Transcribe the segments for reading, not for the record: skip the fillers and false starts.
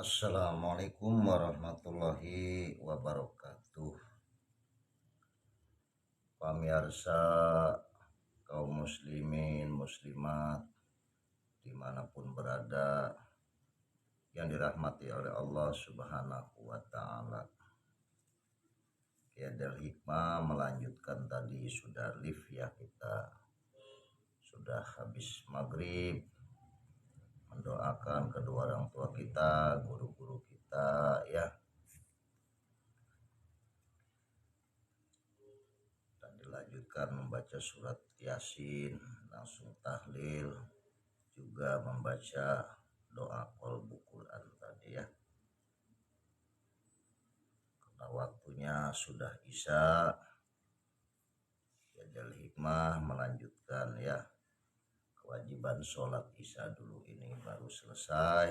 Assalamualaikum warahmatullahi wabarakatuh. Pamirsa kaum muslimin muslimat dimanapun berada yang dirahmati oleh Allah Subhanahu wa Ta'ala. Kiadel Hikmah melanjutkan tadi sudah live ya, kita sudah habis maghrib, mendoakan kedua orang tua kita, guru-guru kita ya, dan dilanjutkan membaca surat Yasin, langsung tahlil, juga membaca doa qalbu Quran tadi ya. Karena waktunya sudah isya, Kiadel Hikmah melanjutkan ya kewajiban sholat isya dulu, ini baru selesai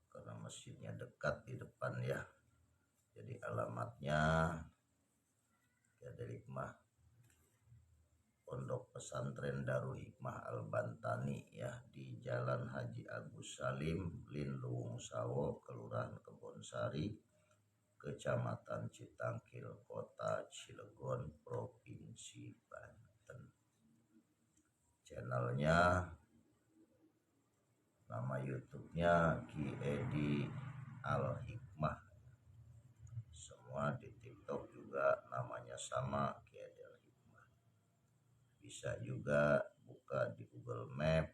karena masjidnya dekat di depan ya. Jadi alamatnya Kiadel Hikmah Pondok Pesantren Darul Hikmah Al-Bantani ya, di Jalan Haji Agus Salim, Linluwung Sawo, Kelurahan Kebonsari, Kecamatan Citangkil, Kota Cilegon, Provinsi Banten. Channelnya, nama YouTube-nya Ki Edi Al Hikmah. Semua di TikTok juga namanya sama, Ki Edi Al Hikmah. Bisa juga buka di Google Map,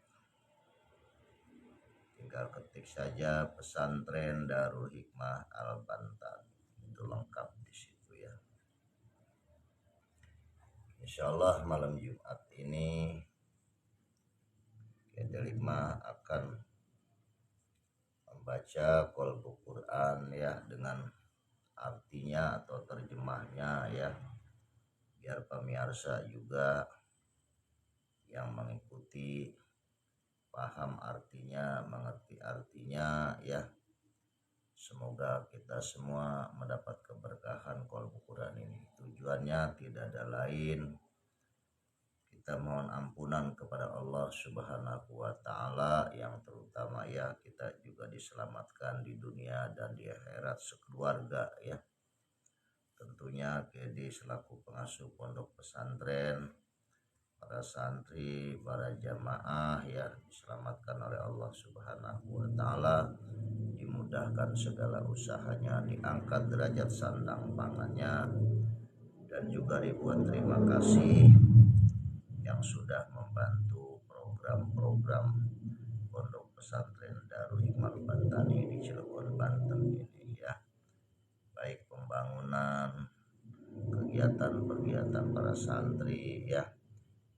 tinggal ketik saja Pesantren Darul Hikmah Al Bantani, itu lengkap di situ ya. Insyaallah malam Jumat ini Kiadel Hikmah akan membaca qalbu Quran ya, dengan artinya atau terjemahnya ya, biar pemirsa juga yang mengikuti paham artinya, mengerti artinya ya. Semoga kita semua mendapat keberkahan qalbu Quran ini. Tujuannya tidak ada lain, kita mohon ampunan kepada Allah Subhanahu wa Ta'ala, yang terutama ya kita juga diselamatkan di dunia dan di akhirat sekeluarga ya. Tentunya KD selaku pengasuh pondok pesantren, para santri, para jamaah ya, diselamatkan oleh Allah Subhanahu wa Ta'ala, dimudahkan segala usahanya, diangkat derajat sandang pangannya, dan juga ribuan terima kasih yang sudah membantu program-program pondok pesantren Darul Hikmah Bantani di Cilegon, Banten ini ya, baik pembangunan, kegiatan-kegiatan para santri ya,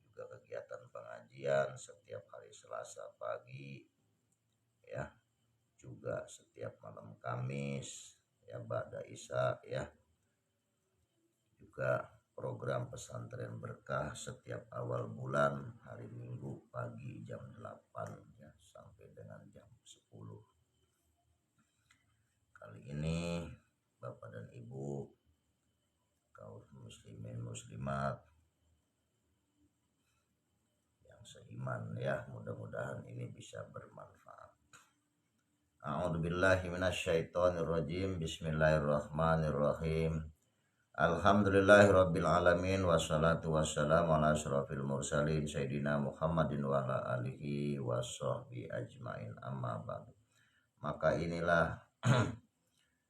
juga kegiatan pengajian setiap hari Selasa pagi ya, juga setiap malam Kamis ya ba'da isya ya, juga program pesantren berkah setiap awal bulan hari Minggu pagi jam 8 ya sampai dengan jam 10. Kali ini Bapak dan Ibu kaum muslimin muslimat yang seiman ya, mudah-mudahan ini bisa bermanfaat. A'udzubillahi minasyaitonirrajim. Bismillahirrahmanirrahim. Alhamdulillahirabbil alamin, wassalatu wassalamu ala asyrofil mursalin sayyidina Muhammadin wa ala alihi washabbi ajmain, amma ba'du. Maka inilah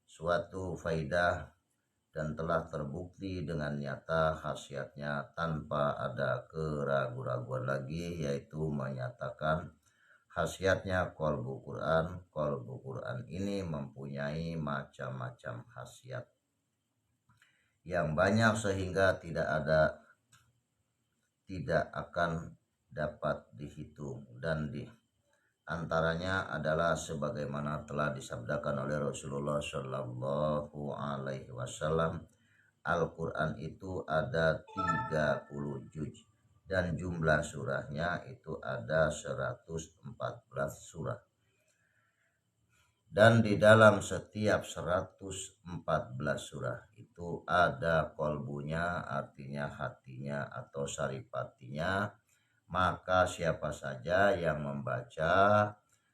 suatu faidah dan telah terbukti dengan nyata khasiatnya tanpa ada keraguan-raguan lagi, yaitu menyatakan khasiatnya qalbu Quran. Qalbu Quran ini mempunyai macam-macam khasiat yang banyak sehingga tidak akan dapat dihitung, dan di antaranya adalah sebagaimana telah disabdakan oleh Rasulullah Shallallahu Alaihi Wasallam, Al-Quran itu ada 30 juz dan jumlah surahnya itu ada 114 surah. Dan di dalam setiap 114 surah itu ada qalbunya, artinya hatinya atau saripatinya. Maka siapa saja yang membaca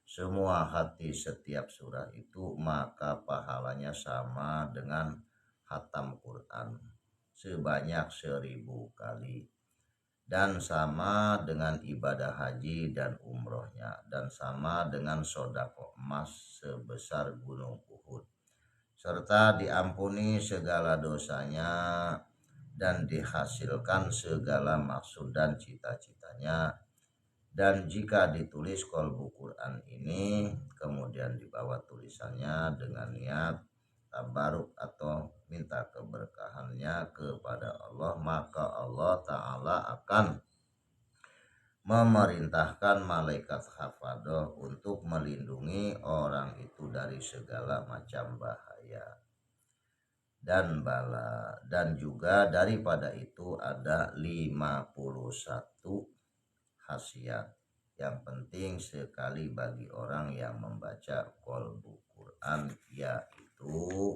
semua hati setiap surah itu, maka pahalanya sama dengan khatam Quran sebanyak 1000 kali, dan sama dengan ibadah haji dan umrohnya, dan sama dengan sodako emas sebesar gunung Uhud, serta diampuni segala dosanya dan dihasilkan segala maksud dan cita-citanya. Dan jika ditulis kolbu Quran ini, kemudian dibawa tulisannya dengan niat tabaruk atau minta keberkahannya kepada Allah, maka Allah Ta'ala akan memerintahkan malaikat hafadah untuk melindungi orang itu dari segala macam bahaya dan bala. Dan juga daripada itu ada 51 khasiat yang penting sekali bagi orang yang membaca kolbu Quran, yaitu: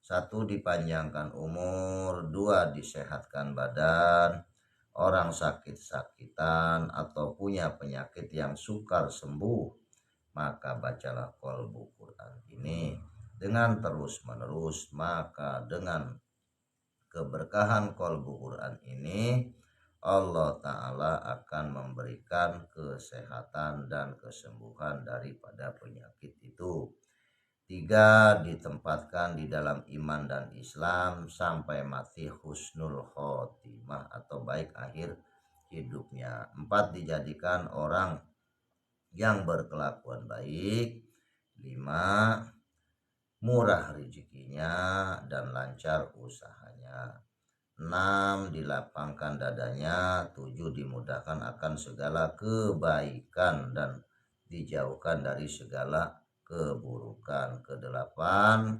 1. Dipanjangkan umur. 2. Disehatkan badan. Orang sakit-sakitan atau punya penyakit yang sukar sembuh, maka bacalah kolbu Quran ini dengan terus menerus, maka dengan keberkahan kolbu Quran ini Allah Ta'ala akan memberikan kesehatan dan kesembuhan daripada penyakit itu. 3. Ditempatkan di dalam iman dan Islam sampai mati husnul khotimah atau baik akhir hidupnya. 4. Dijadikan orang yang berkelakuan baik. 5. Murah rezekinya dan lancar usahanya. 6. Dilapangkan dadanya. 7. Dimudahkan akan segala kebaikan dan dijauhkan dari segala keburukan. 8.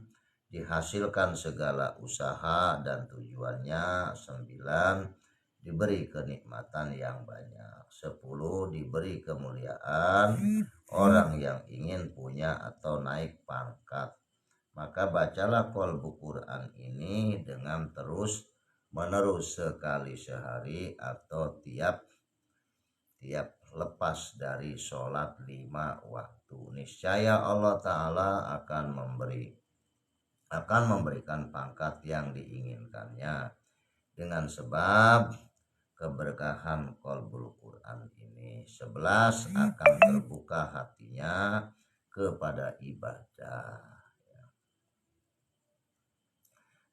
Dihasilkan segala usaha dan tujuannya. 9. Diberi kenikmatan yang banyak. 10. Diberi kemuliaan orang yang ingin punya atau naik pangkat. Maka bacalah kolbu Quran ini dengan terus menerus sekali sehari atau tiap lepas dari sholat 5 waktu. Niscaya Allah Ta'ala akan memberikan pangkat yang diinginkannya dengan sebab keberkahan kolbul Quran ini. 11. Akan terbuka hatinya kepada ibadah.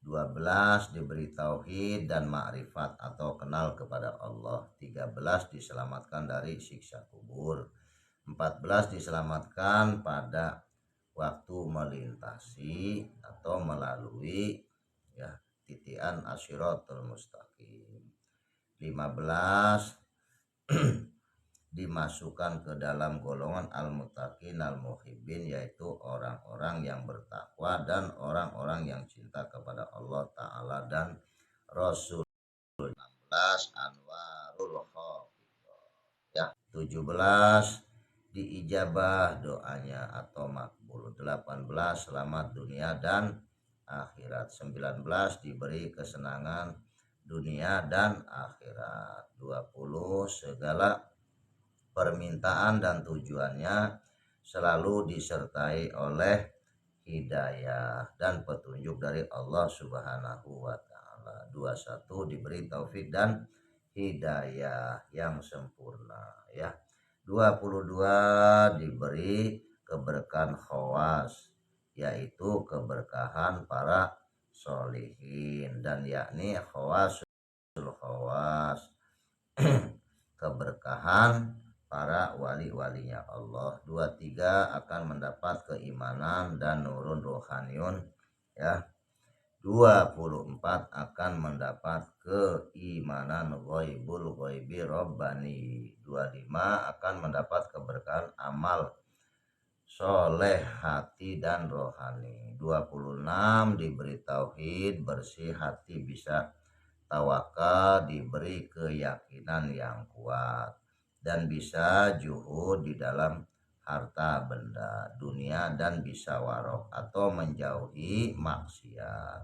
12. Diberi tauhid dan ma'rifat atau kenal kepada Allah. 13. Diselamatkan dari siksa kubur. 14. Diselamatkan pada waktu melintasi atau melalui titian asyiratul mustaqim. 15. Dimasukkan ke dalam golongan al-muttaqin al-muhibbin, yaitu orang-orang yang bertakwa dan orang-orang yang cinta kepada Allah Ta'ala dan Rasul. 16. Anwarul Khafidhah. 17. Diijabah doanya atau makbul. 18. Selamat dunia dan akhirat. 19. Diberi kesenangan dunia dan akhirat. 20. Segala permintaan dan tujuannya selalu disertai oleh hidayah dan petunjuk dari Allah Subhanahu wa Ta'ala. 21. Diberi taufik dan hidayah yang sempurna 22. Diberi keberkahan khawas, yaitu keberkahan para sholihin, dan yakni khawasul khawas keberkahan para wali-walinya Allah. 23. Akan mendapat keimanan dan nurun rohaniun 24. Akan mendapat keimanan ghaibul ghaibi robbani. 25. Akan mendapat keberkahan amal soleh hati dan rohani. 26. Diberi tauhid, bersih hati, bisa tawakal, diberi keyakinan yang kuat, dan bisa juhud di dalam harta benda dunia, dan bisa warok atau menjauhi maksiat,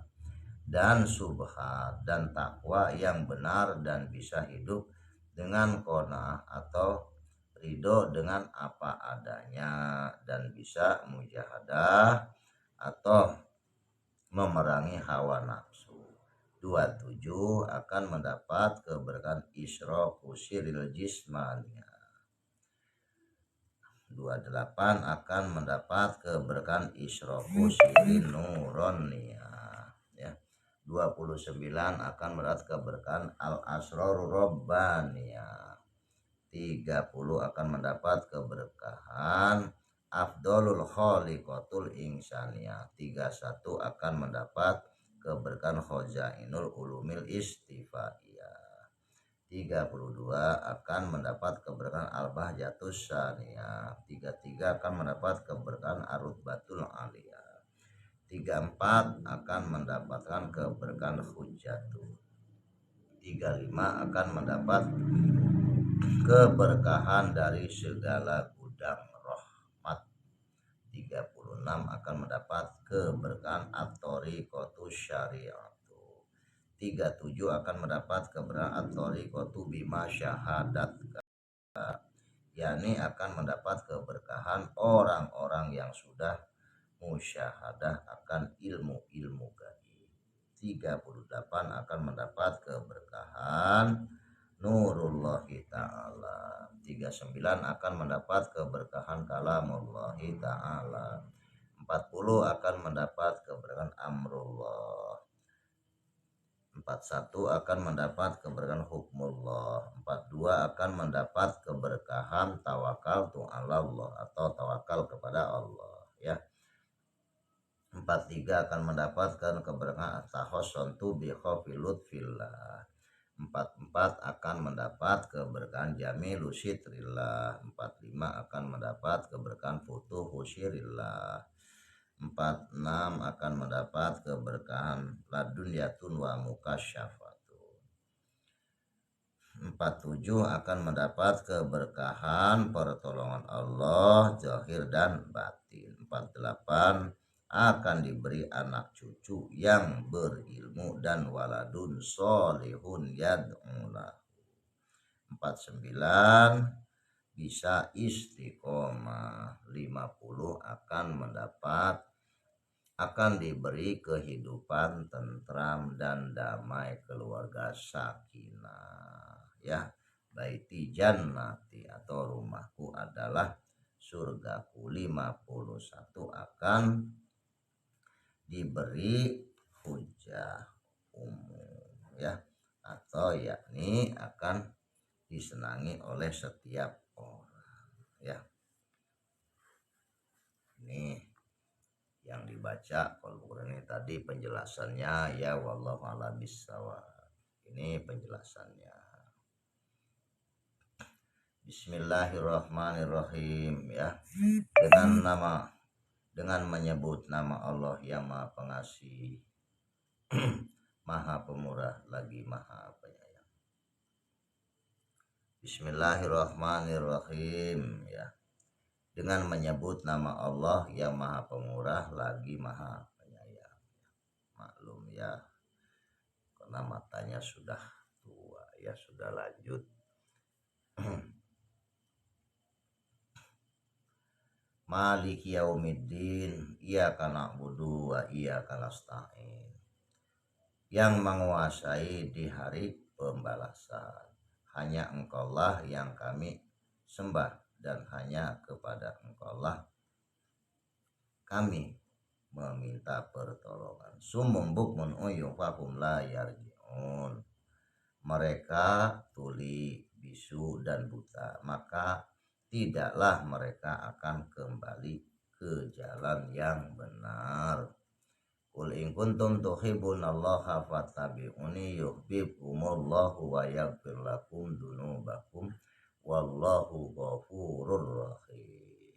dan subhat dan takwa yang benar, dan bisa hidup dengan qanaah atau ridho dengan apa adanya, dan bisa mujahadah atau memerangi hawa nafsu. 27 akan mendapat keberkahan isroku siril jismaniyah. 28 akan mendapat keberkahan isroku sirin nuroniyah ya. 29 akan mendapat keberkahan al asroru robbaniyah. 30 akan mendapat keberkahan afdolul kholiqatul insaniyah. 31 akan mendapat keberkahan khozainul ulumil istifaiyah. 32 akan mendapat keberkahan al-bahjatus saniyah. 33 akan mendapat keberkahan arutbatul aliyah. 34 akan mendapatkan keberkahan hujjatuh. 35 akan mendapat keberkahan dari segala gudang rahmat. 36 akan mendapat keberkahan at-thariqatus syariah. 37 akan mendapat keberkahan at-thariqatu bima syahadat, yakni akan mendapat keberkahan orang-orang yang sudah musyahadah akan ilmu-ilmu gaib. 38 akan mendapat keberkahan nurullahi ta'ala. 39 akan mendapat keberkahan kalamullahi ta'ala. 40 akan mendapat keberkahan amrullah. 41 akan mendapat keberkahan hukmullah. 42 akan mendapat keberkahan tawakal Allah atau tawakal kepada Allah ya. 43 akan mendapatkan keberkahan tahassantu bi khaufi lutfillah. 44 akan mendapat keberkahan jamilu sitrillah. 45 akan mendapat keberkahan futuhu syirillah. 46 akan mendapat keberkahan ladunyatun wa mukasyafatu. 47 akan mendapat keberkahan pertolongan Allah zahir dan batin. 48 akan diberi anak cucu yang berilmu dan waladun solihun yad'ulah. 49 bisa istiqomah. 50 akan diberi kehidupan tentram dan damai keluarga sakinah ya. Baiti jannati atau rumahku adalah surgaku. 51 akan diberi hujjah umum ya, atau yakni akan disenangi oleh setiap orang ya. Ini yang dibaca Al-Qur'an ini tadi penjelasannya ya, wallahu a'lam bishawab. Ini penjelasannya. Bismillahirrahmanirrahim ya. Dengan menyebut nama Allah yang Maha Pengasih, Maha Pemurah lagi Maha Penyayang. Bismillahirrahmanirrahim ya. Dengan menyebut nama Allah yang Maha Pemurah lagi Maha Penyayang. Maklum ya, karena matanya sudah tua ya, sudah lanjut. Maliki yaumiddin, iyyaka na'budu wa iyyaka nasta'in. Yang menguasai di hari pembalasan, hanya Engkaulah yang kami sembah dan hanya kepada Engkaulah kami meminta pertolongan. Summum bukmun uyun fahum la yarji'un. Mereka tuli, bisu dan buta, maka tidaklah mereka akan kembali ke jalan yang benar. Qul in kuntum tuhibbunallaha fattabi'uni yuhibbukumullahu wa yaghfir lakum dzunubakum wallahu ghafurur rahim.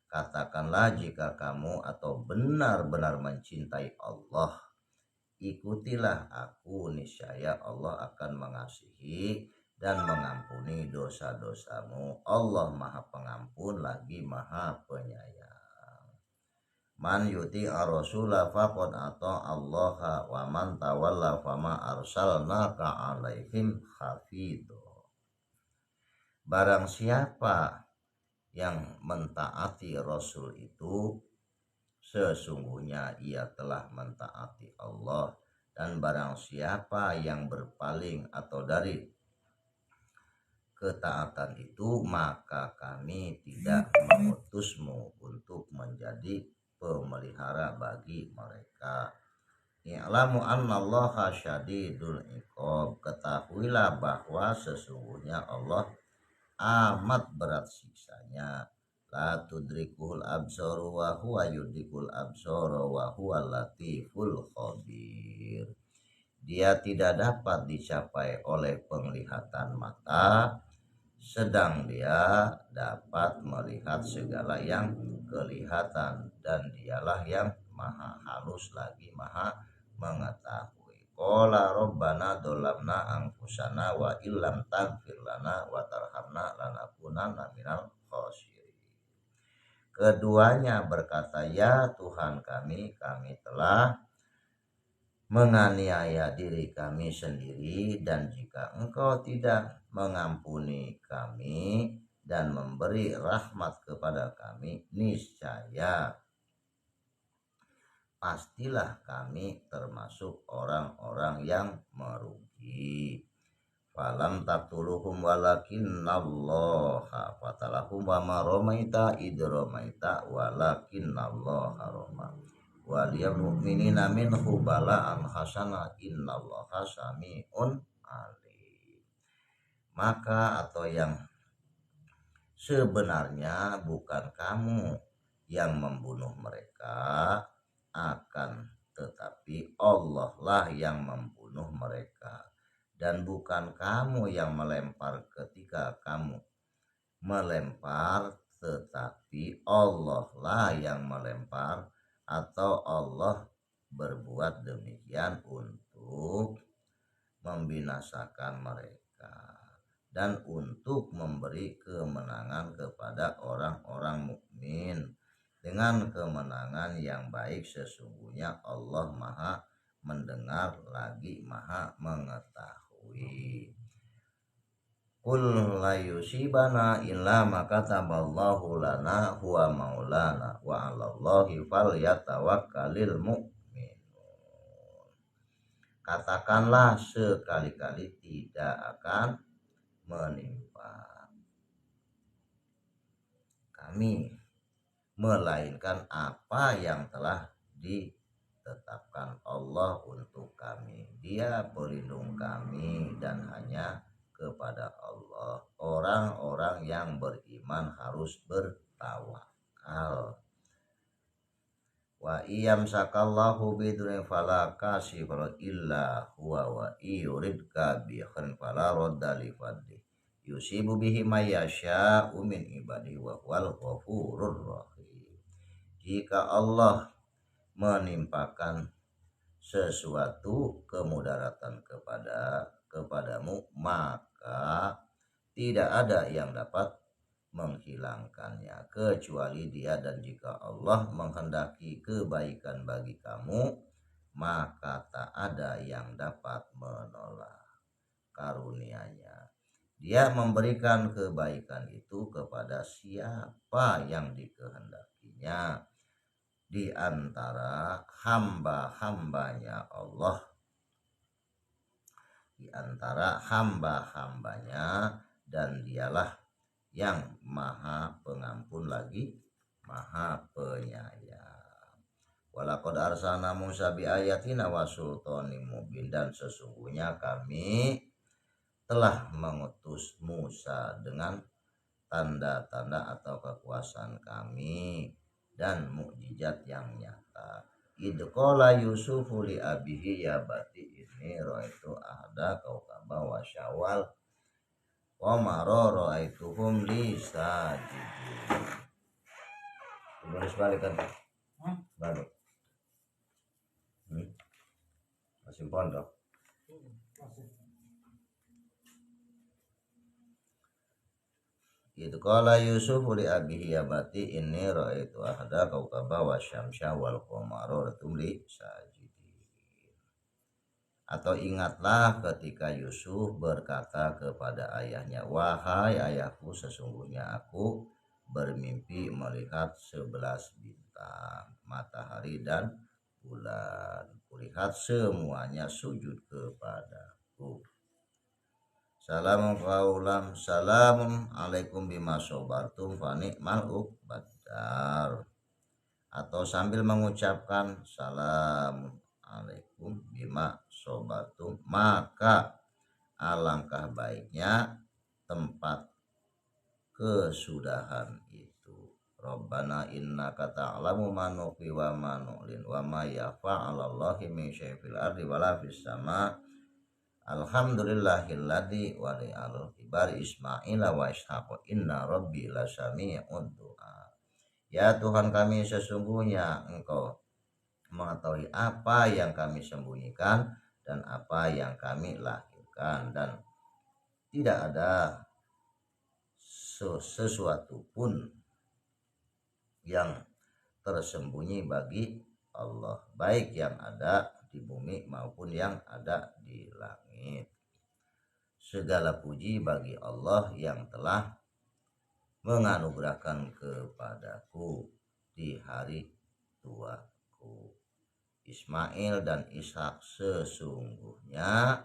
Katakanlah jika kamu atau benar-benar mencintai Allah, ikutilah aku, niscaya Allah akan mengasihi dan mengampuni dosa-dosamu. Allah Maha Pengampun lagi Maha Penyayang. Man yuti ar-rasula faqad ata Allah wa man tawalla fama arsalnaka alaihim hafidho. barang siapa yang mentaati Rasul itu sesungguhnya ia telah mentaati Allah, dan barang siapa yang berpaling atau dari ketaatan itu maka kami tidak mengutusmu untuk menjadi pemelihara bagi mereka. I'lamu annallaha syadidul iqab, ketahuilah bahwa sesungguhnya Allah amat berat siksanya. La tudrikul absaru wa huwa yudrikul absara wa huwa latiful khabir. Dia tidak dapat dicapai oleh penglihatan mata, sedang dia dapat melihat segala yang kelihatan, dan dialah yang maha halus lagi maha mengetahui. Qala rabbana dolamna angkusana wa illam taghfir lana wa tarhamna lanakunanna minal khosirin. Keduanya berkata, ya Tuhan kami telah menganiaya diri kami sendiri, dan jika Engkau tidak mengampuni kami dan memberi rahmat kepada kami, niscaya pastilah kami termasuk orang-orang yang merugi. Falam taqtuluhum walakinnallaha fatalahum wa ma ramaita id ramaita walakinnallaha rama waliyal mu'minina minhu bala'an hasana innallaha sami'un alim. Maka atau yang sebenarnya bukan kamu yang membunuh mereka, akan tetapi Allah lah yang membunuh mereka, dan bukan kamu yang melempar ketika kamu melempar, tetapi Allah lah yang melempar, atau Allah berbuat demikian untuk membinasakan mereka dan untuk memberi kemenangan kepada orang-orang mukmin dengan kemenangan yang baik. Sesungguhnya Allah maha mendengar lagi maha mengetahui. Qul la yusibana illa ma kataballahu lana huwa maulana wa 'alallahi falyatawakkalul mu'minun. Katakanlah sekali-kali tidak akan menimpa kami melainkan apa yang telah ditetapkan Allah untuk kami. Dia pelindung kami, dan hanya kepada Allah orang-orang yang beriman harus bertawakal. Wa iyam sakallahu bidrin fala kasifra illa huwa wa yuridka bi khairin fala radda li fadli yusibu bihi may yasha'u min ibadihi wa huwal ghafurur rahim. Jika Allah menimpakan sesuatu kemudaratan kepadamu, maka tidak ada yang dapat menghilangkannya kecuali Dia, dan jika Allah menghendaki kebaikan bagi kamu, maka tak ada yang dapat menolak karunia-Nya. Dia memberikan kebaikan itu kepada siapa yang dikehendakinya di antara hamba-hambanya Allah, di antara hamba-hambanya, dan Dialah yang maha pengampun lagi maha penyayang. Walaqad arsalna Musa bi ayatina wa sultanin mubin, dan sesungguhnya kami telah mengutus Musa dengan tanda-tanda atau kekuasaan kami dan mukjizat yang nyata. Idqala Yusufu li abihi ya bati ini ra'aitu ahda kaukaba wa syawal wa maro ra'aituhum li sajidin. Tulis balik kan? Balik. Masih pondok. Itu qala Yusuf li abihi ya bati inni ra'aitu ahada kaukaba wa syamsya wal qamara ratum li sajidin. Atau ingatlah ketika Yusuf berkata kepada ayahnya, wahai ayahku, sesungguhnya aku bermimpi melihat 11 bintang, matahari dan bulan. Kulihat semuanya sujud kepadaku. Salamun alaikum bima sobartum fa ni'mal uqbadar. Atau sambil mengucapkan salam alaikum bima sobartum, maka alangkah baiknya tempat kesudahan itu. Rabbana innaka ta'lamu ma nukhfi wa ma nu'lin wa ma yafa'alallahi min syai'in fil ardi wala fis sama. Alhamdulillahilladzi wali'al kibari Ismaila wa Ishaq inna rabbi lasami'ud du'a. Ya Tuhan kami, sesungguhnya Engkau mengetahui apa yang kami sembunyikan dan apa yang kami lahirkan, dan tidak ada sesuatu pun yang tersembunyi bagi Allah, baik yang ada di bumi maupun yang ada di langit. Segala puji bagi Allah yang telah menganugerahkan kepadaku di hari tuaku Ismail dan Ishak. Sesungguhnya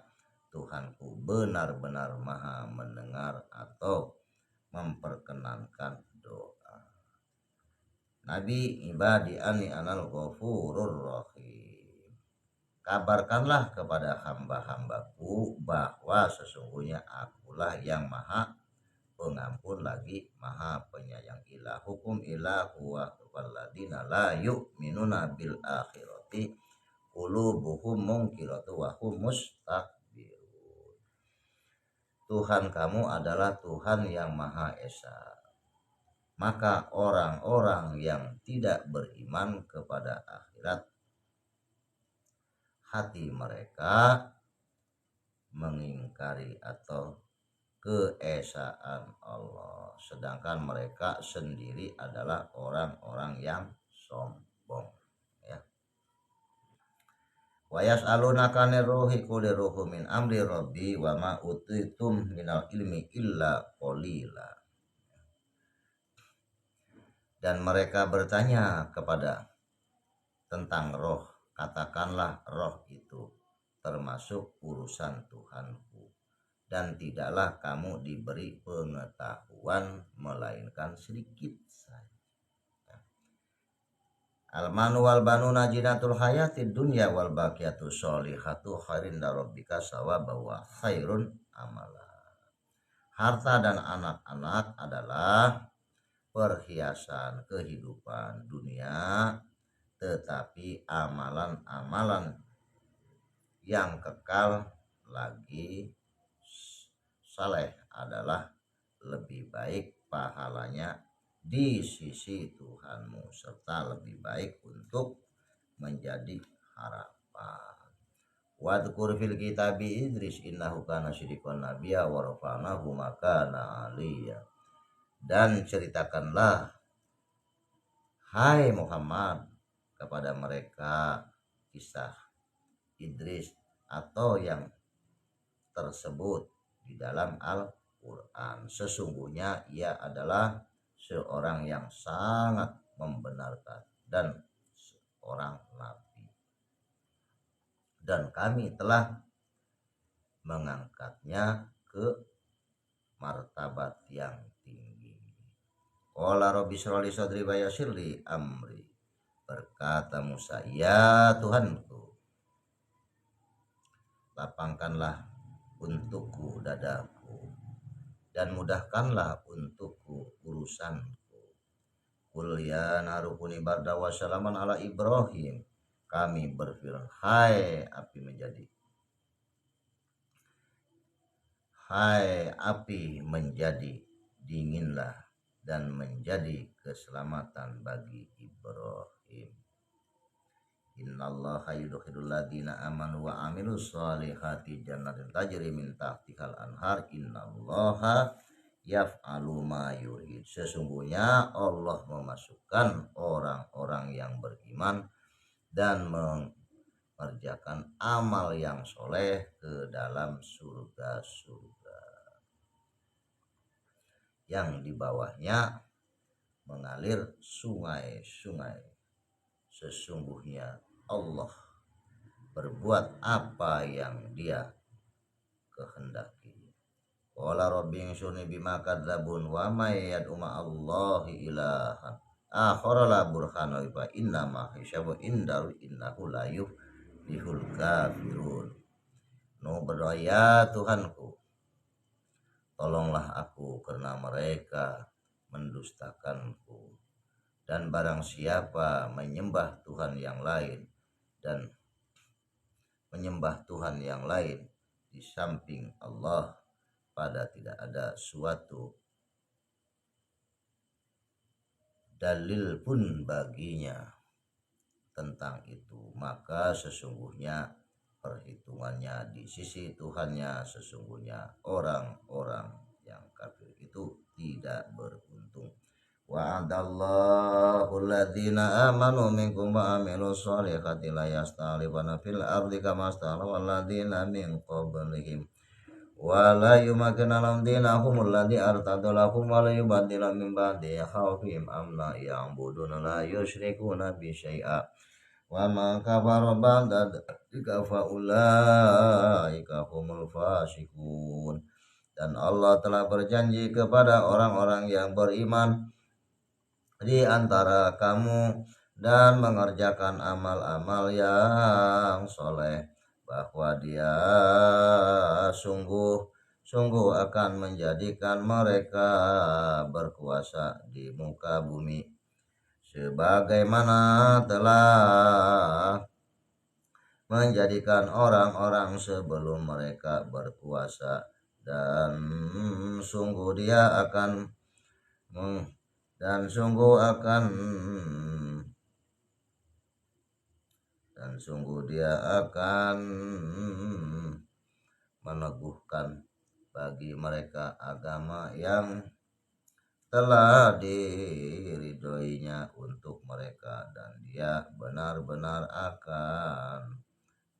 Tuhanku benar-benar maha mendengar atau memperkenankan doa. Nabi ibadi ani anal ghafurur rahim. Kabarkanlah kepada hamba-hambaku bahwa sesungguhnya akulah yang maha pengampun lagi maha penyayang. Ilahukum ilahu walladina la yu'minuna bil akhirati qulubuhum munkiratu wa hum mustakbirun. Tuhan kamu adalah Tuhan yang Maha Esa. Maka orang-orang yang tidak beriman kepada akhirat, hati mereka mengingkari atau keesaan Allah, sedangkan mereka sendiri adalah orang-orang yang sombong, ya. Wa yas'alunaka nirruhi qul ruhu min amri rabbi wa ma utitum minal ilmi illa qalila. Dan mereka bertanya kepada tentang roh, katakanlah roh itu termasuk urusan Tuhanku, dan tidaklah kamu diberi pengetahuan melainkan sedikit saja. Al-manu wal banuna jinatul hayatid dunya wal baqiyatu sholihatu khairin rabbika sawaban wa khairun amala. Harta dan anak-anak adalah perhiasan kehidupan dunia, tetapi amalan-amalan yang kekal lagi saleh adalah lebih baik pahalanya di sisi Tuhanmu, serta lebih baik untuk menjadi harapan. Wadkur fil kitabi Idris innahu kana siddiqan nabiyya wa rafa'nahu makana aliyya. Dan ceritakanlah hai Muhammad kepada mereka kisah Idris atau yang tersebut di dalam Al-Quran. Sesungguhnya ia adalah seorang yang sangat membenarkan dan seorang nabi, dan kami telah mengangkatnya ke martabat yang tinggi. Qala rabbi shrah li sadri wa yassir li amri. Berkata Musa, ya Tuhanku, lapangkanlah untukku dadaku dan mudahkanlah untukku urusanku. Qul ya narukuni barda wa salaman ala Ibrahim. Kami berfirman, hai api menjadi dinginlah dan menjadi keselamatan bagi Ibrahim. Innallaha yudkhilul ladina amanu wa amilus solihati jannatin tajri min tahtihal anhar innallaha yaf'alu ma yurid. Sesungguhnya Allah memasukkan orang-orang yang beriman dan mengerjakan amal yang soleh ke dalam surga-surga yang di bawahnya mengalir sungai-sungai. Sesungguhnya Allah berbuat apa yang Dia kehendaki. Qala rabbi insurni bima kadzabun wa may yad'u ma'allahi ilahan akhara la burhana fa inna ma hisabu indahu innahu la yuflihul kafirun. No berdoa, ya Tuhanku, tolonglah aku karena mereka mendustakanku, dan barang siapa menyembah Tuhan yang lain dan menyembah Tuhan yang lain di samping Allah, pada tidak ada suatu dalil pun baginya tentang itu, maka sesungguhnya perhitungannya di sisi Tuhannya, sesungguhnya orang-orang yang kafir itu tidak beruntung. Wa'adallahu alladhina amanu minkum wa amilus solihati la yastalifana fil ardi kama stalafal ladzina min qablihim wa la yumakkina lahum dinahum alladzi artada lahum wa la yubaddila min ba'di khawfihim amna ya'buduna la yusyrikuna bi syai'a wa man kafara ba'da dzalika fa ulaika humul fasiqun. Dan Allah telah berjanji kepada orang-orang yang beriman di antara kamu dan mengerjakan amal-amal yang soleh, bahwa Dia sungguh akan menjadikan mereka berkuasa di muka bumi, sebagaimana telah menjadikan orang-orang sebelum mereka berkuasa, dan sungguh Dia akan meneguhkan bagi mereka agama yang telah diridhoinya untuk mereka, dan Dia benar-benar akan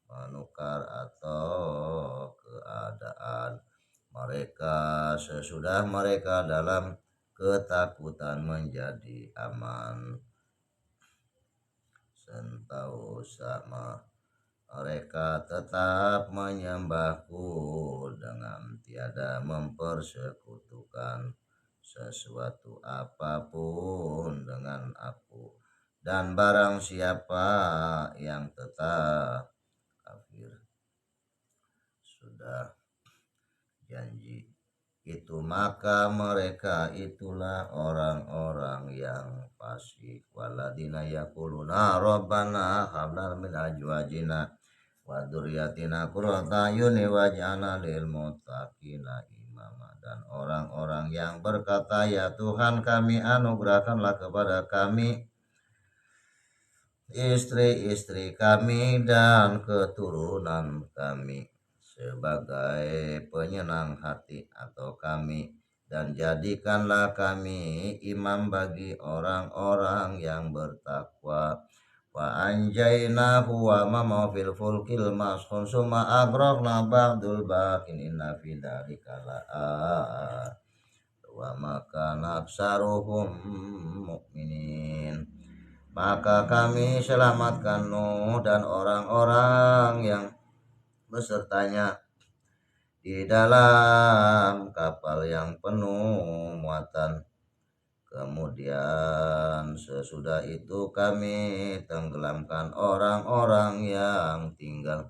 menukar atau keadaan mereka sesudah mereka dalam ketakutan menjadi aman. Sentosa mereka tetap menyembahku dengan tiada mempersekutukan sesuatu apapun dengan aku, dan barang siapa yang tetap kafir sudah janji itu, maka mereka itulah orang-orang yang fasik. Waladina yaquluna rabbana hab lana min azwajina wa dzurriyyatina qurrata a'yunin waj'alna lil muttaqina imama. Dan orang-orang yang berkata, ya Tuhan kami, anugerahkanlah kepada kami istri-istri kami dan keturunan kami sebagai penyenang hati atau kami, dan jadikanlah kami imam bagi orang-orang yang bertakwa. Wa anjaynahu wa ma fil fulkil mashhun summa agraqna ba'dul baqin inna fi dzalika la wa ma kana aksaruhum mu'minin. Maka kami selamatkan Nuh dan orang-orang yang besertanya di dalam kapal yang penuh muatan. Kemudian sesudah itu kami tenggelamkan orang-orang yang tinggal.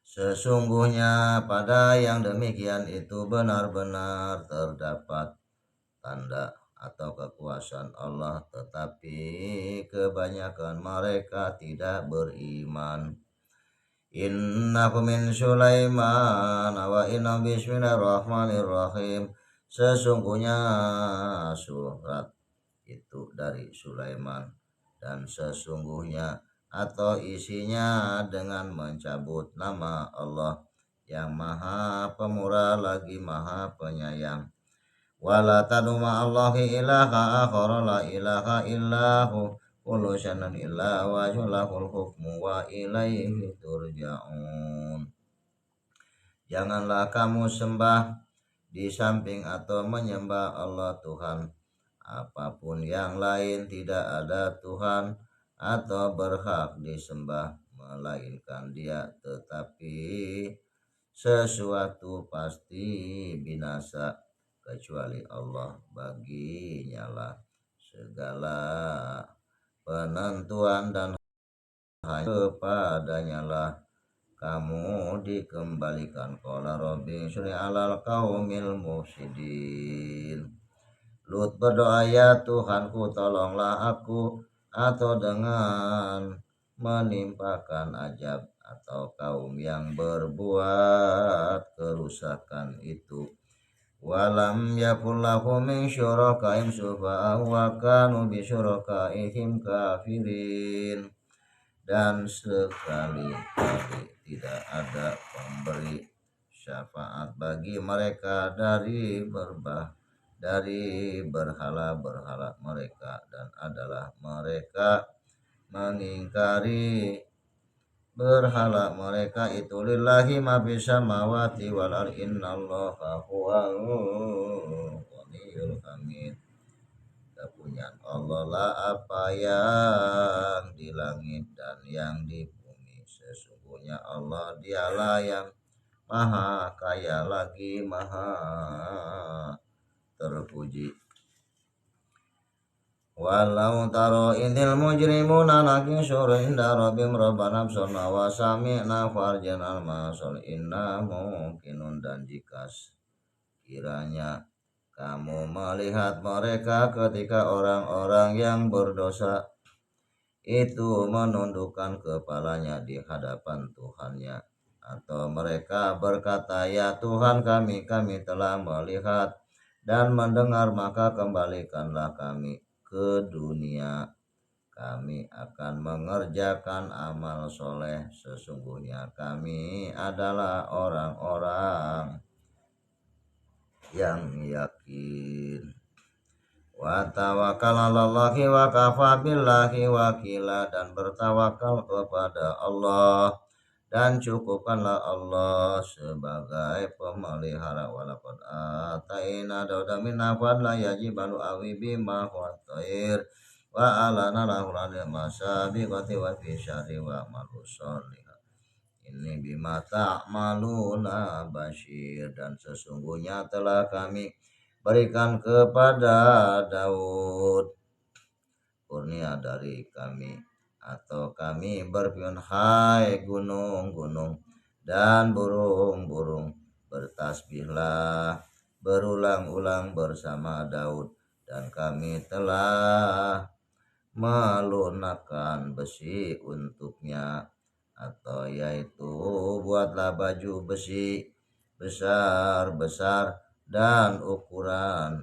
Sesungguhnya pada yang demikian itu benar-benar terdapat tanda atau kekuasaan Allah, tetapi kebanyakan mereka tidak beriman. Innahu min Sulaiman wa inna bismillahirrahmanirrahim. Sesungguhnya surat itu dari Sulaiman, dan sesungguhnya atau isinya dengan mencabut nama Allah yang Maha Pemurah lagi Maha Penyayang. Wala tadu ma'allahi ilaha akhara la ilaha illahu kullu syai'in illa wa lahul hukmu wa ilaihi turja'un. Janganlah kamu sembah di samping atau menyembah Allah Tuhan apapun yang lain. Tidak ada Tuhan atau berhak disembah melainkan Dia, tetapi sesuatu pasti binasa kecuali Allah. Baginya lah segala penentuan dan hanya kepadanya lah kamu dikembalikan. Qala rabbi syuri alal qaumil mufsidin. Lut berdoa, ya Tuhanku tolonglah aku atau dengan menimpakan ajab atau kaum yang berbuat kerusakan itu. Walam yakul lahum min syurakaihim syufa'a'u wa kanu bi syurakaihim kafirin. Dan sekali-kali tidak ada pemberi syafaat bagi mereka dari berhala-berhala mereka, dan adalah mereka mengingkari berhala mereka itu. Lillahi ma fis samawati wal ardi innallaha huwal ghaniyyul hamid. Punya Allah lah apa yang di langit dan yang di bumi. Sesungguhnya Allah dialah yang maha kaya lagi maha terpuji. Walau taro indil mujrimuna nakisuru inda rabbim rabbana absarna wa sami'na farjana al-masal inna mungkinun. Dan jika kiranya kamu melihat mereka ketika orang-orang yang berdosa itu menundukkan kepalanya di hadapan Tuhannya, atau mereka berkata, ya Tuhan kami telah melihat dan mendengar, maka kembalikanlah kami ke dunia, kami akan mengerjakan amal soleh, sesungguhnya kami adalah orang-orang yang yakin. Wa tawakkal 'alallahi wa kafa billahi wakila. Dan bertawakal kepada Allah dan cukupkanlah Allah sebagai pemelihara. Walaqad ataina Dauda minna fadla yajibalu awi bima huwa thair wa alana lahu al-masabiqati wa fi syarri wa malusoli. Ini bima ta'maluna basyir. Dan sesungguhnya telah kami berikan kepada Daud kurnia dari kami, atau kami berfirman, hai gunung-gunung dan burung-burung, bertasbihlah berulang-ulang bersama Daud. Dan kami telah melunakkan besi untuknya, atau yaitu buatlah baju besi besar-besar dan ukurlah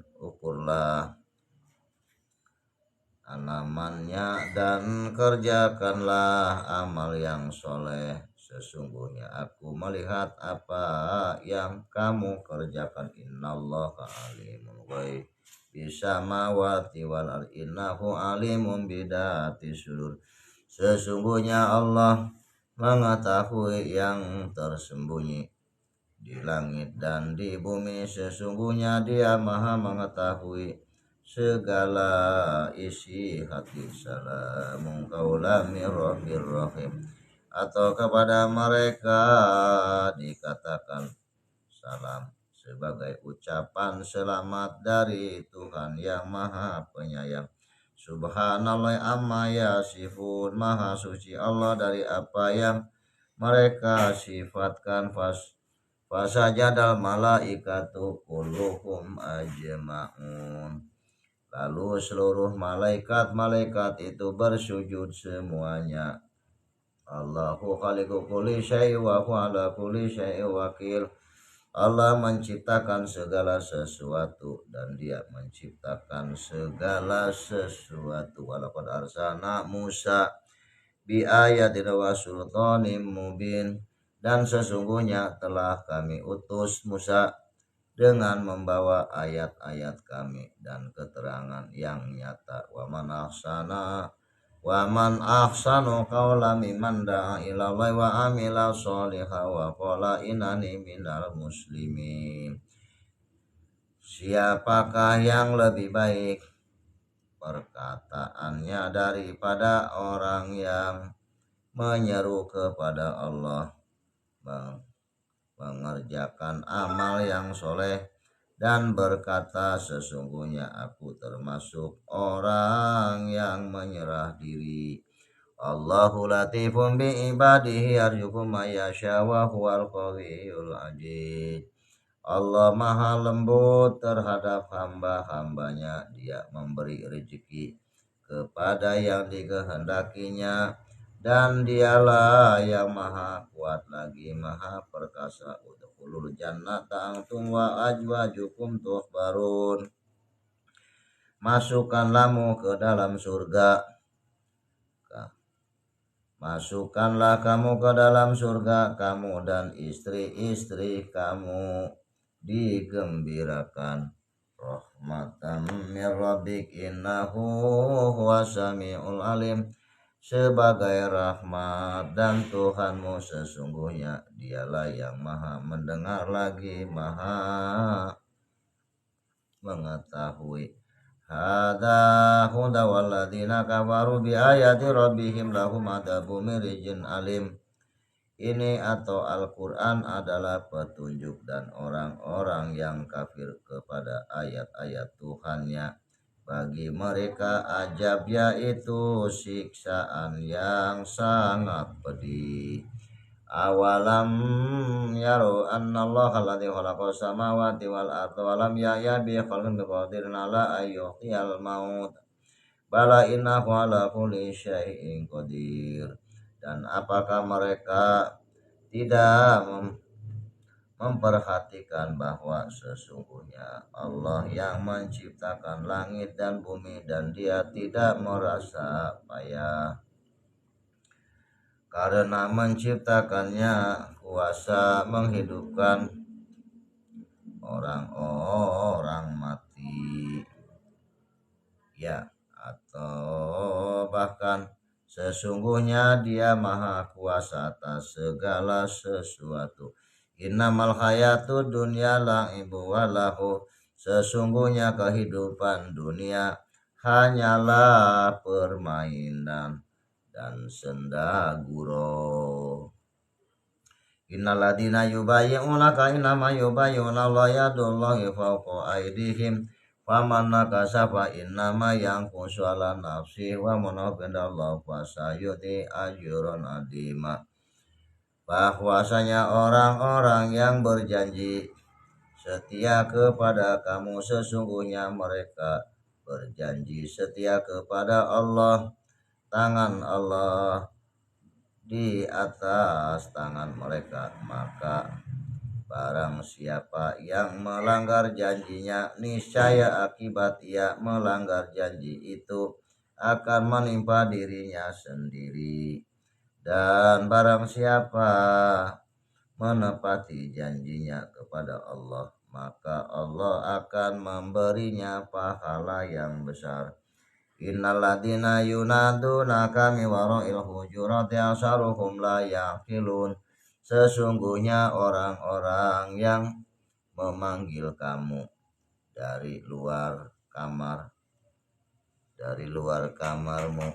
anamannya, dan kerjakanlah amal yang soleh. Sesungguhnya aku melihat apa yang kamu kerjakan. Innallaha alimun bisamawati wal ardi innahu alimun bidati sudur. Sesungguhnya Allah mengetahui yang tersembunyi di langit dan di bumi. Sesungguhnya Dia maha mengetahui segala isi hati. Salamun qaulan mir rabbir rahim. Atau kepada mereka dikatakan salam sebagai ucapan selamat dari Tuhan yang maha penyayang. Subhanallah amma yasifun. Maha suci Allah dari apa yang mereka sifatkan. Fasajadal malaikatu kulluhum ajma'un. Lalu seluruh malaikat itu bersujud semuanya. Allahu khaliqu kulli syai' wa huwa ala kulli syai'in wakil. Allah menciptakan segala sesuatu dan Dia menciptakan segala sesuatu. Walaqad arsalna Musa bi ayatina wa sultanim mubin. Dan sesungguhnya telah kami utus Musa dengan membawa ayat-ayat kami dan keterangan yang nyata. Wa man ahsana Wa man ahsanu qawlan mimman da'a ila Allah wa amila sholihan wa qala innani minal muslimin. Siapakah yang lebih baik perkataannya daripada orang yang menyeru kepada Allah, mengerjakan amal yang soleh, dan berkata sesungguhnya aku termasuk orang yang menyerah diri. Allahu latifun bi ibadihi yarzuqu may yasha wa huwal qawiyul aziz. Allah maha lembut terhadap hamba-hambanya, dia memberi rezeki kepada yang dikehendakinya, dan dialah yang maha kuat lagi maha perkasa. Udkhulul jannata antum wa ajwajukum tuhbarun. Masukkanlah ke dalam surga. Masukkanlah kamu ke dalam surga, kamu dan istri-istri kamu digembirakan. Rahmatan min rabbik innahu huwas samiul alim. Sebagai rahmat dan Tuhanmu, sesungguhnya dialah yang maha mendengar lagi maha mengetahui. Hada huda walladzina kafaru bi ayati rabbihim lahum adzabun min rijzin alim. Ini atau Al-Quran adalah petunjuk, dan orang-orang yang kafir kepada ayat-ayat Tuhannya, bagi mereka azab, yaitu siksaan yang sangat pedih. Awalam yaru annallaha alladzi khalaqas samawati wal arda wa lam ya'ya bi khalqin biqadirin ala ayyuhyil maut bala innahu ala kulli syai'in qadir. Dan apakah mereka tidak memperhatikan bahwa sesungguhnya Allah yang menciptakan langit dan bumi, dan dia tidak merasa payah karena menciptakannya, kuasa menghidupkan orang-orang mati, ya, atau bahkan sesungguhnya dia maha kuasa atas segala sesuatu. Innamal hayatud dunya la'ibu walahu. Sesungguhnya kehidupan dunia hanyalah permainan dan senda gurau. Innaladina yubayyi'unaka innama yubayyi'una Allah yadullahi fawqa aydihim faman nakasa fa innama yanqusu ala nafsi wa man abadallahu fasayuti ajran adima. Bahwasanya orang-orang yang berjanji setia kepada kamu, sesungguhnya mereka berjanji setia kepada Allah. Tangan Allah di atas tangan mereka, maka barang siapa yang melanggar janjinya, niscaya akibat ia melanggar janji itu akan menimpa dirinya sendiri. Dan barang siapa menepati janjinya kepada Allah, maka Allah akan memberinya pahala yang besar. Innalladzina yunadunaka min wara'il hujurati aksaruhum la yaqilun. Sesungguhnya orang-orang yang memanggil kamu dari luar kamarmu,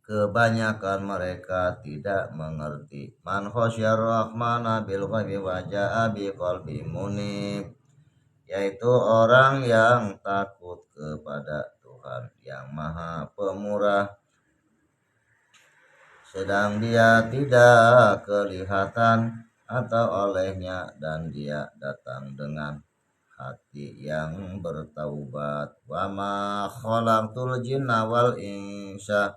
kebanyakan mereka tidak mengerti. Man khasyar rahmana bil ghaibi wa jaa bi qalbin munib, yaitu orang yang takut kepada Tuhan yang maha pemurah, sedang dia tidak kelihatan atau olehnya, dan dia datang dengan hati yang bertaubat. Wa ma khalaqtul jinna wal insa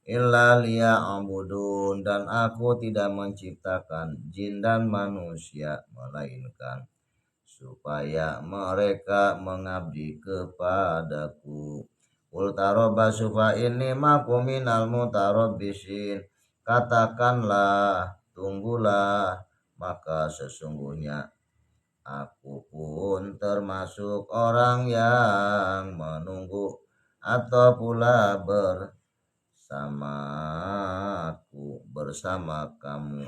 illa liya'budun. Dan aku tidak menciptakan jin dan manusia melainkan supaya mereka mengabdi kepadaku. Qul tarabbasu fa inni ma'akum minal mutarabbisin. Katakanlah, tunggulah, maka sesungguhnya aku pun termasuk orang yang menunggu. atau pula bersama kamu.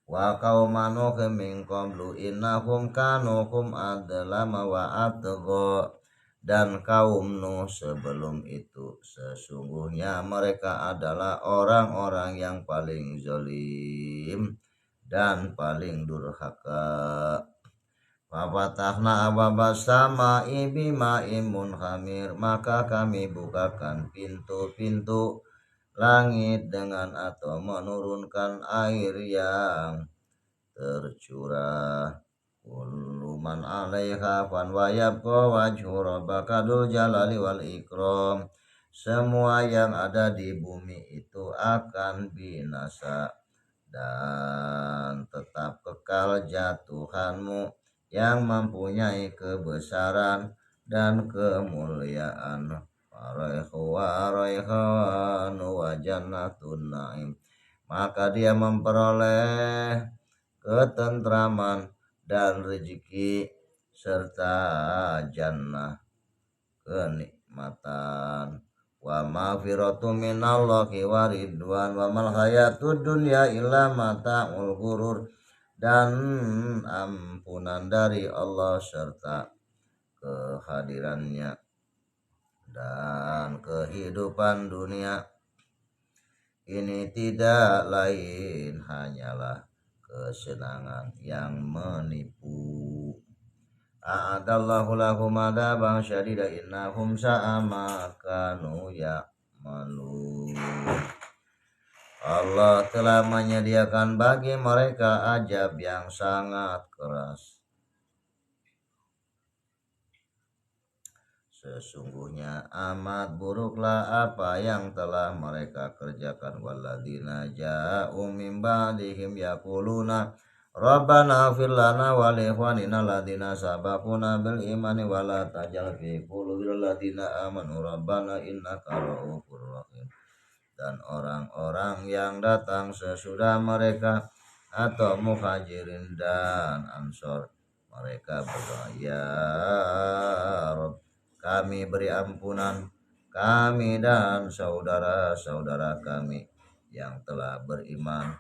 Wa qaumanu min qablu innahum kanu hum adlama wa atgha, dan kaum Nuh sebelum itu sesungguhnya mereka adalah orang-orang yang paling zalim dan paling durhaka. Fafatahna abwabas sama'i bima'in munhamir, maka kami bukakan pintu-pintu langit dengan atau menurunkan air yang tercurah. Kullu man 'alaiha fan wa yabqa wajhu rabbaka dzul jalali wal ikram. Semua yang ada di bumi itu akan binasa, dan tetap kekal Tuhanmu yang mempunyai kebesaran dan kemuliaan. Raihan wa jannatun na'im, maka dia memperoleh ketentraman dan rezeki serta jannah kenikmatan. Wa maghfiratu minallahi wa ridwan wa mal hayatud dunya illa mata'ul ghurur, dan ampunan dari Allah serta kehadirannya, dan kehidupan dunia ini tidak lain hanyalah kesenangan yang menipu. A'adallahu lahum adaban syadida innahum sa'a ma kanu ya'malun. Allah telah menyediakan bagi mereka azab yang sangat keras. Sesungguhnya amat buruklah apa yang telah mereka kerjakan. Walladzina ja'u min ba'dihim yaquluna Rabbana ighfir lana wa li ikhwanina alladzina sabaquna bil imani wa la tajal fi qulubina alladzina amanu rabbana innaka ra'ufur rahim. Dan orang-orang yang datang sesudah mereka atau muhajirin dan ansor, mereka berdoa, ya Rabb, kami beri ampunan kami dan saudara-saudara kami yang telah beriman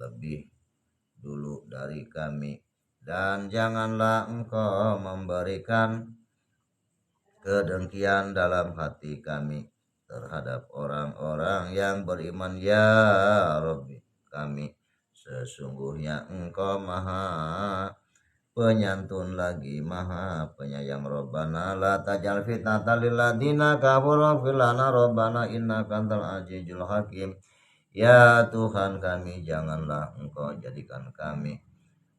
lebih dulu dari kami, dan janganlah Engkau memberikan kedengkian dalam hati kami terhadap orang-orang yang beriman, ya Rabbi kami, sesungguhnya Engkau maha penyantun lagi maha penyayang. Rabbana la tajal fitnatan lil ladzina kafaru fil lana rabbana innaka antal azizul hakim. Ya Tuhan kami, janganlah Engkau jadikan kami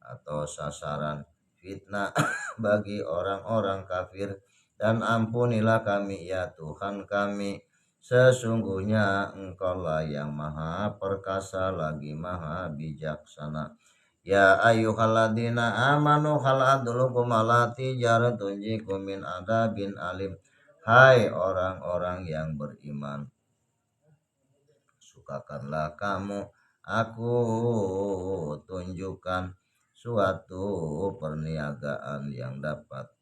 atau sasaran fitnah bagi orang-orang kafir, dan ampunilah kami ya Tuhan kami, sesungguhnya Engkau lah yang maha perkasa lagi maha bijaksana. Ya ayyuhalladzina amanu hal adullukum ala tijaratun tunjikum min adabin alim. Hai orang-orang yang beriman, sukakanlah kamu aku tunjukkan suatu perniagaan yang dapat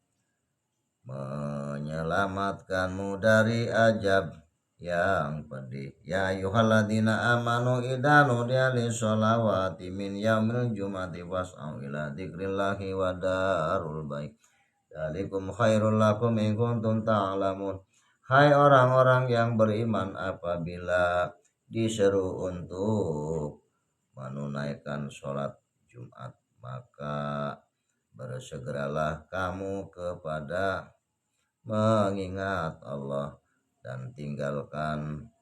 menyelamatkanmu dari azab yang pedih. Ya ayyuhalladzina amanu idza nudiya lis-sholawati min yaumil jum'ati fas'au ila dzikrillahi wa darul baik. Dzalikum khairul lakum in kuntum ta'lamun. Hai orang-orang yang beriman, apabila diseru untuk menunaikan sholat Jumat, maka bersegeralah kamu kepada mengingat Allah, dan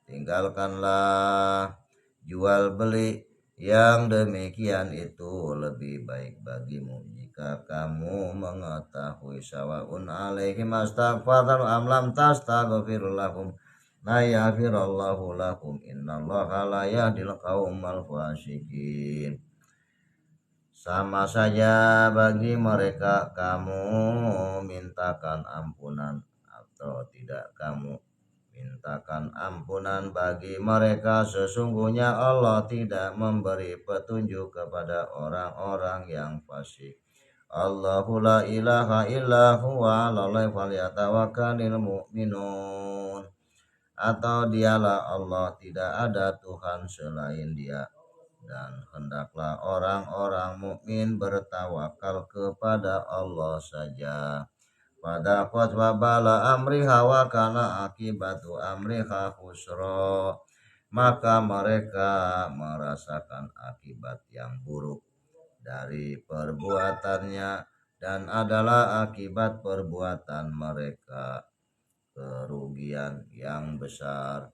tinggalkanlah jual beli, yang demikian itu lebih baik bagimu jika kamu mengetahui. Sawaun alaihim astaghfarta am lam tastaghfir lahum la yaghfirallahu lakum innallaha la yahdil qaumal fasiqin. Sama saja bagi mereka kamu mintakan ampunan atau tidak kamu mintakan ampunan bagi mereka, sesungguhnya Allah tidak memberi petunjuk kepada orang-orang yang fasik. Allahu la ilaha illa huwa 'alallahi falyatawakkalul mu'minun. Atau dialah Allah, tidak ada Tuhan selain Dia, dan hendaklah orang-orang mukmin bertawakal kepada Allah saja. Pada wabala amriha wa kana akibatu amriha khusra, maka mereka merasakan akibat yang buruk dari perbuatannya, dan adalah akibat perbuatan mereka kerugian yang besar.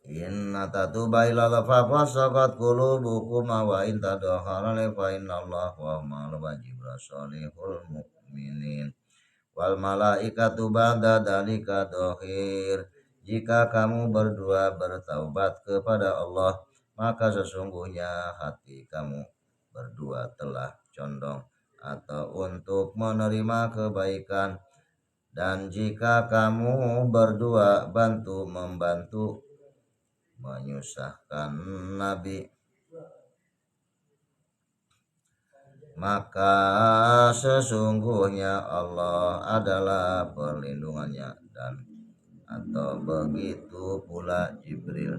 Inna tatuba ilala faqasagat qulubukum wa in tadahara fa innallaha wa ma'al salihul mu'minin wal malaikatu ba'da dalika dohir. Jika kamu berdua bertaubat kepada Allah, maka sesungguhnya hati kamu berdua telah condong atau untuk menerima kebaikan. Dan jika kamu berdua membantu menyusahkan Nabi, maka sesungguhnya Allah adalah perlindungannya, dan atau begitu pula Jibril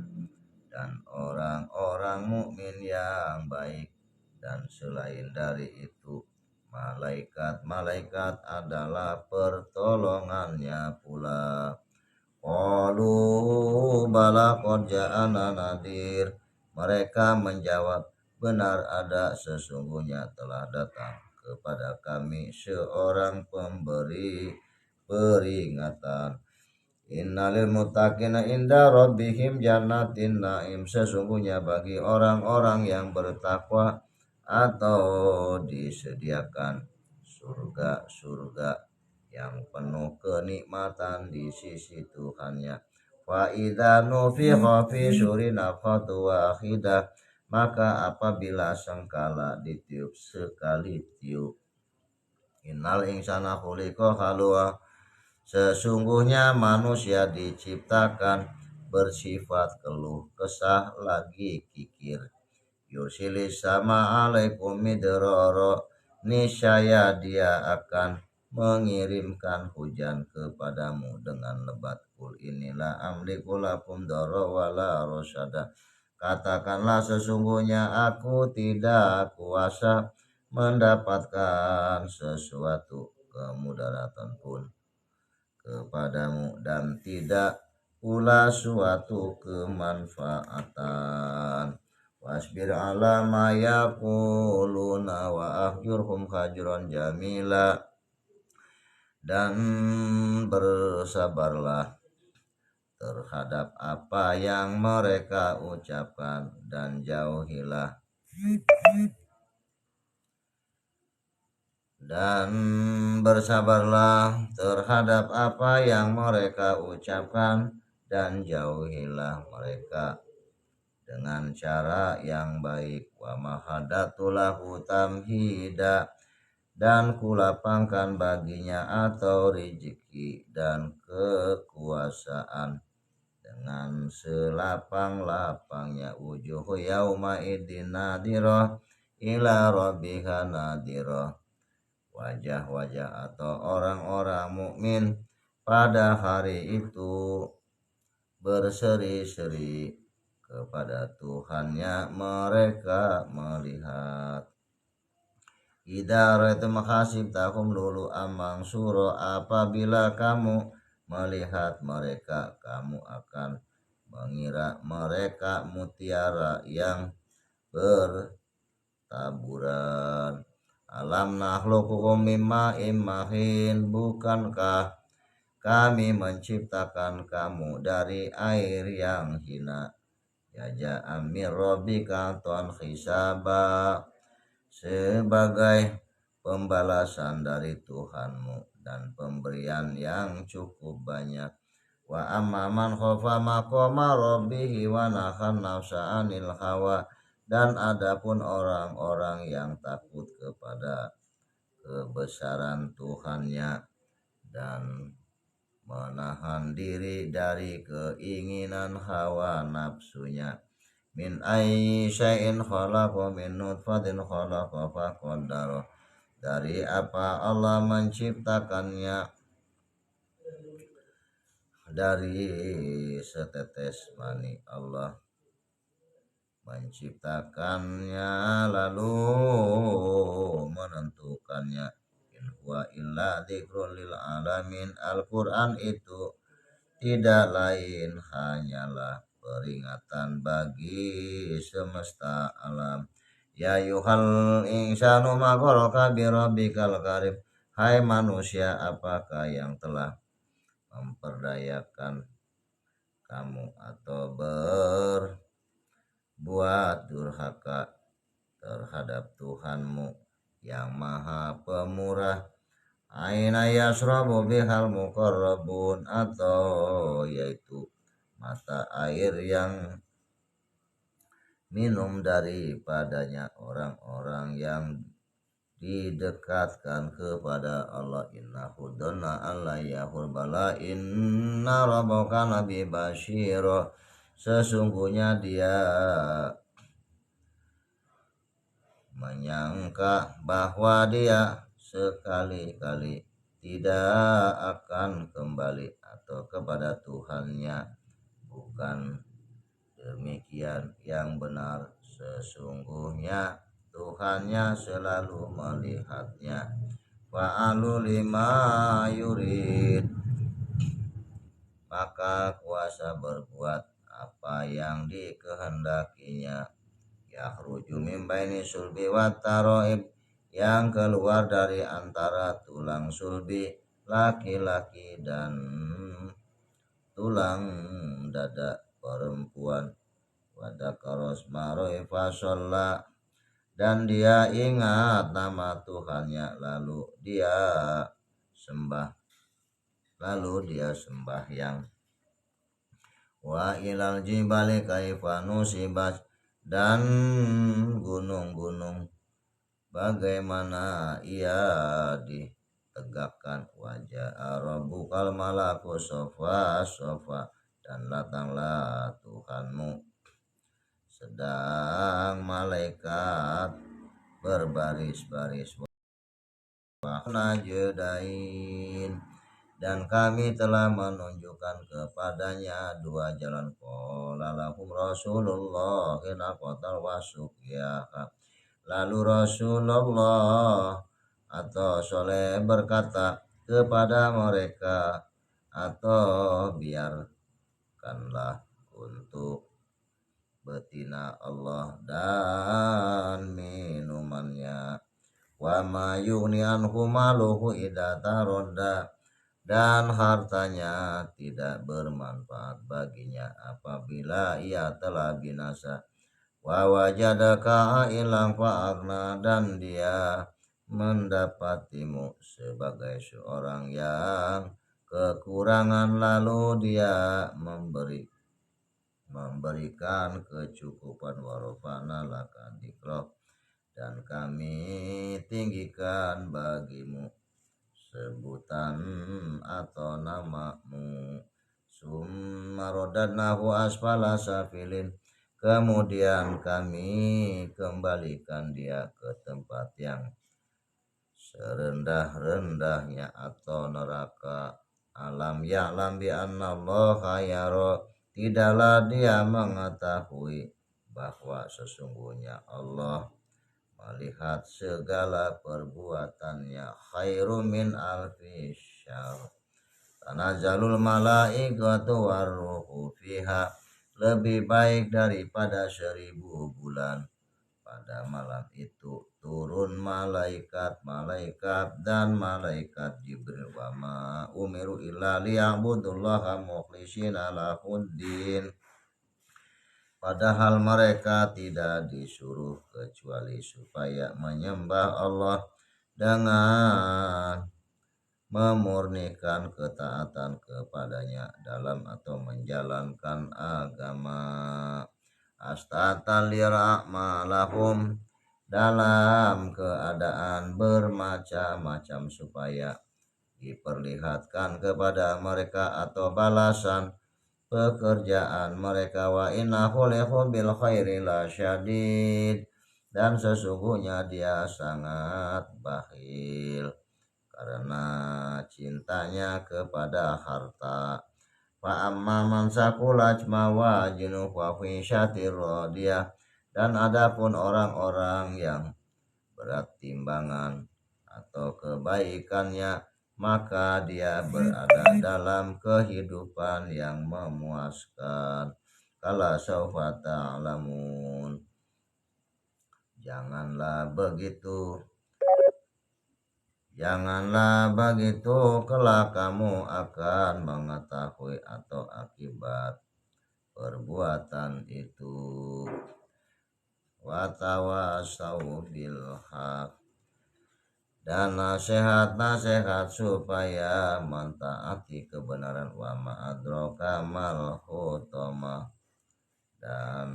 dan orang-orang mukmin yang baik. Dan selain dari itu, malaikat adalah pertolongannya pula. Qalu bala qad ja'ana nadir. Mereka menjawab, benar, ada, sesungguhnya telah datang kepada kami seorang pemberi peringatan. Innalil muttaqina inda rabbihim jannatin naim. Sesungguhnya bagi orang-orang yang bertakwa atau disediakan surga-surga yang penuh kenikmatan di sisi Tuhannya. Fa idza nufikha fi suri nafatu wahidah, maka apabila sangkala ditiup sekali tiup. Innal insana khuliqa halwa. Sesungguhnya manusia diciptakan bersifat keluh kesah lagi kikir. Yursilis sama alaikum midrara, niscaya dia akan mengirimkan hujan kepadamu dengan lebat. Kul inilah amliku lakum dara wala rasyada. Katakanlah, sesungguhnya aku tidak kuasa mendapatkan sesuatu kemudaratan pun kepadamu, dan tidak pula suatu kemanfaatan. Wasbir ala ma yaquluna wa ahjurhum hajran jamila. Dan bersabarlah terhadap apa yang mereka ucapkan, dan jauhilah bersabarlah terhadap apa yang mereka ucapkan, dan jauhilah mereka dengan cara yang baik. Wa mahadatulahu tamhida, dan kulapangkan baginya atau rezeki dan kekuasaan dengan selapang-lapangnya. Wujuhu yauma idin nadirah ila rabbiha nadirah. Wajah-wajah atau orang-orang mukmin pada hari itu berseri-seri kepada Tuhannya mereka melihat. Idza ra'aitum hasibtahum lulu amang suro, apabila kamu melihat mereka, kamu akan mengira mereka mutiara yang bertaburan. Alam nakhluqukum mimma immahin, bukankah kami menciptakan kamu dari air yang hina. Jaza'an min rabbika tuan hisaba, sebagai pembalasan dari Tuhanmu dan pemberian yang cukup banyak. Wa amma man khafa maqama rabbih wa nahan nafsa 'anil hawa, dan adapun orang-orang yang takut kepada kebesaran Tuhannya dan menahan diri dari keinginan hawa nafsunya. Min ayyi syai'in khalaqa min nutfatin khalaqa faqaddara. dari apa Allah menciptakannya, dari setetes mani Allah menciptakannya lalu menentukannya. In huwa illa dzikrul lil alamin. Al-Quran itu tidak lain hanyalah peringatan bagi semesta alam. Ya yuhal insanu ma gharaka bi rabbikal karim. Hai manusia, apakah yang telah memperdayakan kamu atau berbuat durhaka terhadap Tuhanmu yang maha pemurah. Aina yasrabu bihal muqarrabun, atau yaitu mata air yang minum daripadanya orang-orang yang didekatkan kepada Allah. Innahu dhanna alla yahul bala inna rabbaka nabi basyira. Sesungguhnya dia menyangka bahwa dia sekali-kali tidak akan kembali atau kepada Tuhannya. Bukan demikian yang benar, sesungguhnya Tuhannya selalu melihatnya. Fa'alu lima yurid, maka kuasa berbuat apa yang dikehendakinya. Yakhruju min baini sulbi wat taraib, yang keluar dari antara tulang sulbi laki-laki dan tulang dada perempuan. Wadakaros maroi fasolla, dan dia ingat nama Tuhannya lalu dia sembahyang. Wa ilal jibali kaifa nusibat, dan gunung-gunung bagaimana ia ditegakkan. Wajah rabbukal malaku sofa sofa, dan datanglah Tuhanmu sedang malaikat berbaris-baris. Najedain, dan kami telah menunjukkan kepadanya dua jalan. Qala lahum Rasulullah inaqatal wasuqya, lalu Rasulullah atau Soleh berkata kepada mereka, atau biarkanlah untuk betina Allah dan minumannya. Wa ma yughni anhu maluhu idza taradda, dan hartanya tidak bermanfaat baginya apabila ia telah binasa. Wa wajadaka ailan fa'agna, dan dia mendapatimu sebagai seorang yang kekurangan lalu dia memberikan kecukupan. Warofana laka dzikrok, dan kami tinggikan bagimu sebutan atau namamu. Summa radadnahu asfala safilin, kemudian kami kembalikan dia ke tempat yang serendah-rendahnya atau neraka. Alam ya'lam bi annallaha yara, tidaklah dia mengetahui bahwa sesungguhnya Allah melihat segala perbuatannya. Khairu min alfi syahr tanazzalul malaikatu warruhu fiha, lebih baik daripada 1000 bulan. Pada malam itu turun malaikat dan malaikat Jibril. Wa ma umiru illa liya'budullaha mukhlishina lahuddin, padahal mereka tidak disuruh kecuali supaya menyembah Allah dengan memurnikan ketaatan kepadanya dalam atau menjalankan agama. Astatalira'malahum, dalam keadaan bermacam-macam supaya diperlihatkan kepada mereka atau balasan pekerjaan mereka. Wa innahu lahu bil khairi lasyadid, dan sesungguhnya dia sangat bakhil karena cintanya kepada harta. Fa amma man saqulat mawazinuhu fa fi syatir radiyah, dan adapun orang-orang yang berat timbangan atau kebaikannya, maka dia berada dalam kehidupan yang memuaskan. Kala saufa ta'lamun, janganlah begitu, kelak kamu akan mengetahui atau akibat perbuatan itu. Wa tawasau bil haq, dan nasihat-nasihat supaya mentaati kebenaran. Wa ma'adroka mal hutamah, dan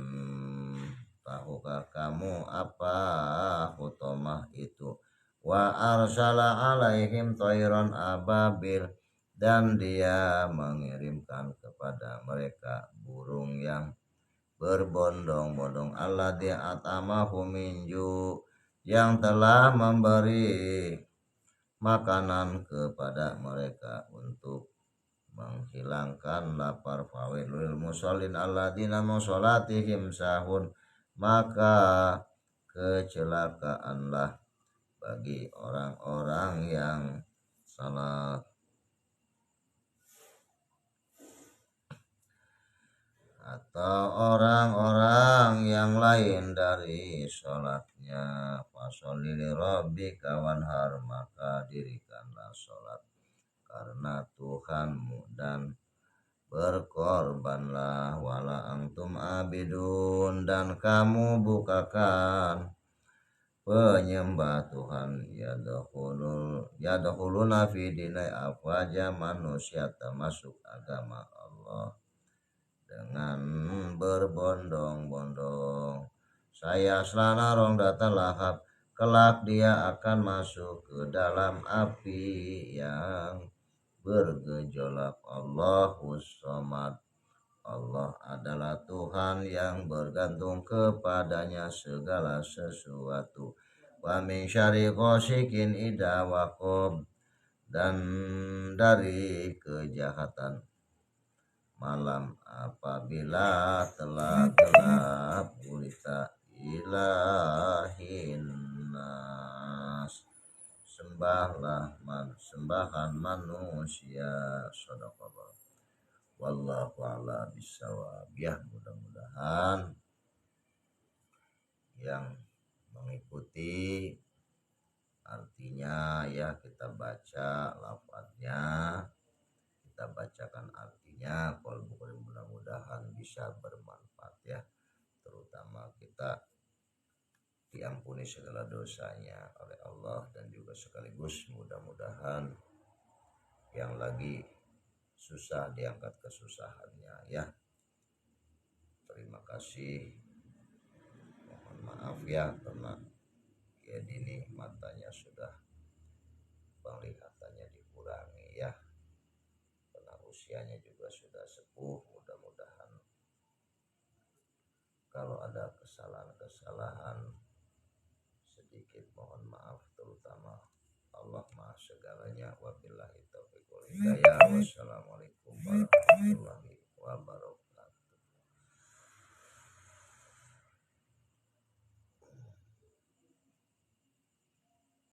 tahukah kamu apa hutamah itu? Wa arsala alaihim tayran ababil, dan dia mengirimkan kepada mereka burung yang berbondong-bondong. Alladzi atamahu min ju', yang telah memberi makanan kepada mereka untuk menghilangkan lapar. Fawailul musallin alladzina sholatihim sahun, maka kecelakaanlah bagi orang-orang yang salat atau orang-orang yang lain dari sholatnya. Fasholli li rabbika wanhar, maka dirikanlah sholat karena Tuhanmu dan berkorbanlah. Wala antum abidun, dan kamu bukakan penyembah Tuhan. Yadkhuluna fi dinai afwaja, manusia termasuk agama Allah dengan berbondong-bondong. Saya selana rong data lahap, kelak dia akan masuk ke dalam api yang bergejolak. Allahus Samad, Allah adalah Tuhan yang bergantung kepadanya segala sesuatu. Wa min syarri ghasikin idza waqab, dan dari kejahatan malam apabila telah gelap gulita. Ilahin nas, sembahan manusia. Shadaqallah. Wallahu a'lam bishawab. Ya, mudah-mudahan yang mengikuti artinya ya kita baca lafadznya, kita bacakan artinya. Kalau bukan, mudah-mudahan bisa bermanfaat ya, terutama kita diampuni segala dosanya oleh Allah, dan juga sekaligus mudah-mudahan yang lagi susah diangkat kesusahannya ya. Terima kasih, mohon maaf ya karena ya dini matanya sudah penglihatannya dikurangi ya, karena usianya juga sudah sepuh. Mudah-mudahan kalau ada kesalahan-kesalahan sedikit mohon maaf, terutama Allah Maha segalanya. Wabillahi taufiq wal hidayah. Wassalamualaikum warahmatullahi wabarakatuh.